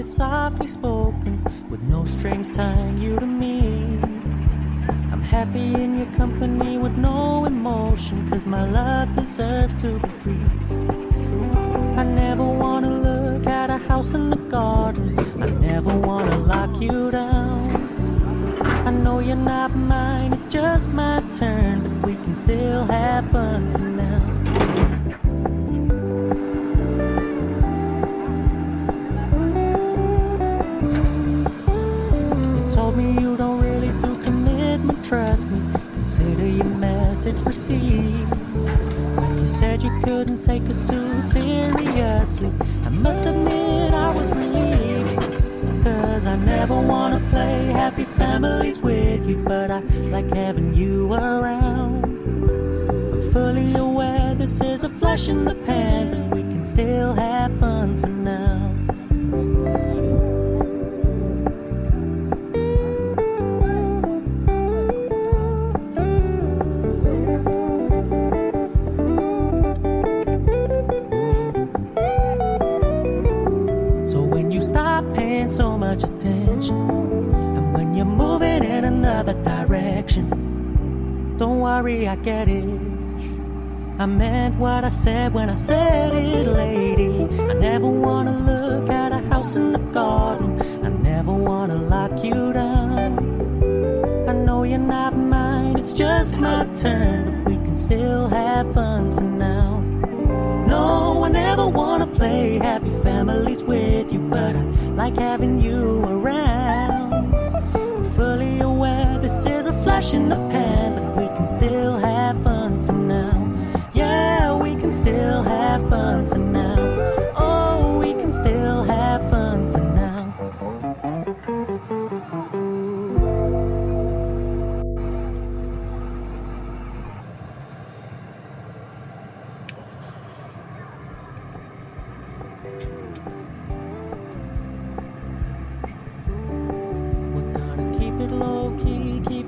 it softly spoken, with no strings tying you to me. I'm happy in your company with no emotion, 'cause my love deserves to be free. I never wanna look at a house in the garden, I never wanna lock you down. I know you're not mine, it's just my turn, but we can still have fun for now. You told me you don't really do commitment, trust me, consider your message received. When you said you couldn't take us too seriously, I must admit I was relieved. 'Cause I never wanna play happy families with you, but I like having you around. I'm fully aware this is a flash in the pan, but we can still have fun for now. So much attention, and when you're moving in another direction, don't worry, I get it. I meant what I said when I said it, lady. I never wanna look at a house in the garden, I never wanna lock you down. I know you're not mine, it's just my turn, but we can still have fun for now. No, I never wanna play happy families with you, but I like having you around. I'm fully aware this is a flash in the pan, but we can still have fun for now. Yeah, we can still have fun for now. Oh, we can still have fun for now.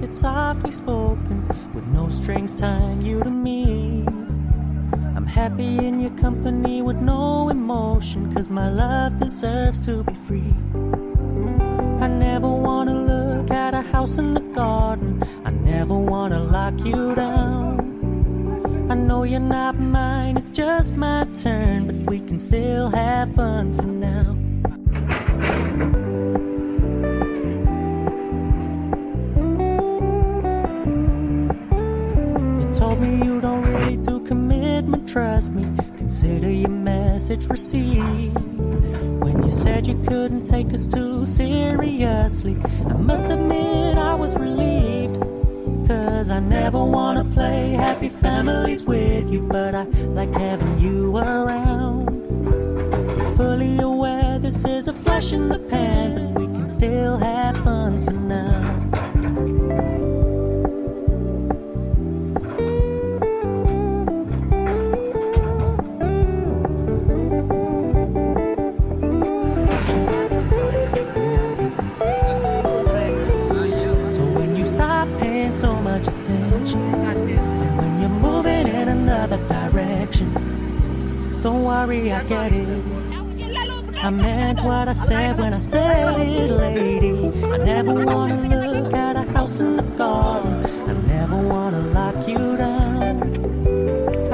Softly spoken, with no strings tying you to me. I'm happy in your company with no emotion, 'cause my love deserves to be free. I never wanna look at a house in the garden, I never wanna lock you down. I know you're not mine, it's just my turn, but we can still have fun for now. Told me you don't really do commitment, trust me, consider your message received. When you said you couldn't take us too seriously, I must admit I was relieved. 'Cause I never wanna play happy families with you, but I like having you around. Fully aware this is a flash in the pan, but we can still have fun for now. So much attention, and when you're moving in another direction, don't worry, I get it. I meant what I said when I said it, lady. I never wanna look at a house in the garden, I never wanna lock you down.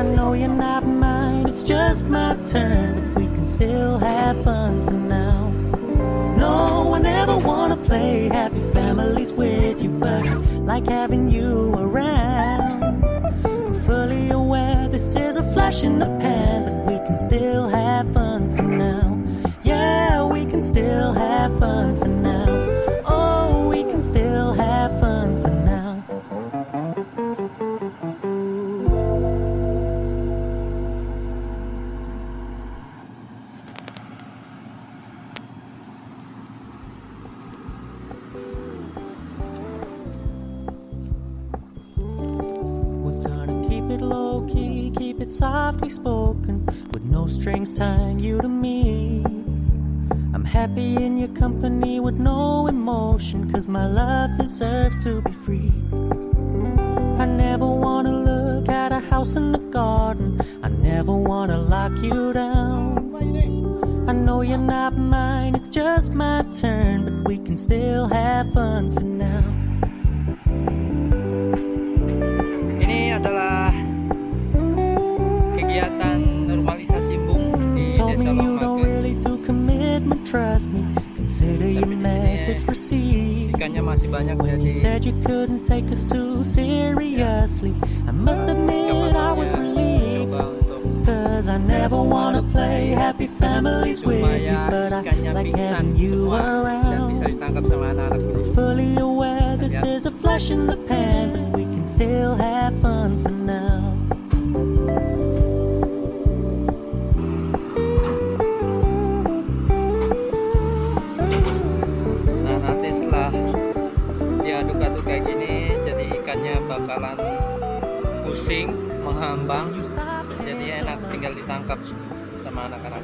I know you're not mine, it's just my turn, but we can still have fun for now. No, I never wanna play happy families with you, but I like having you around. I'm fully aware this is a flash in the pan, but we can still have fun for now. Yeah, we can still have fun for now. Oh, we can still have fun for now. Keep it softly spoken, with no strings tying you to me. I'm happy in your company with no emotion, 'cause my love deserves to be free. I never wanna look at a house in the garden, I never wanna lock you down. I know you're not mine, it's just my turn, but we can still have fun for now. Ini adalah kegiatan normalisasi embung di Told Desa me you don't Longmake. really do commitment, trust me. Consider your Tapi di message sini received. ikannya masih banyak, When jadi you said you couldn't take us too seriously, I must admit I was relieved. coba untuk Cause I never wanna play happy families with you, supaya but I ikannya like pingsan having you semua dan bisa around. ditangkap sama anak-anak dulu. Fully aware this Lihat. is a flash in the pan, but we can still have fun for now. Nah, nanti setelah diaduk-aduk kayak gini, jadi ikannya bakalan pusing, menghambang, jadi enak tinggal ditangkap sama anak-anak.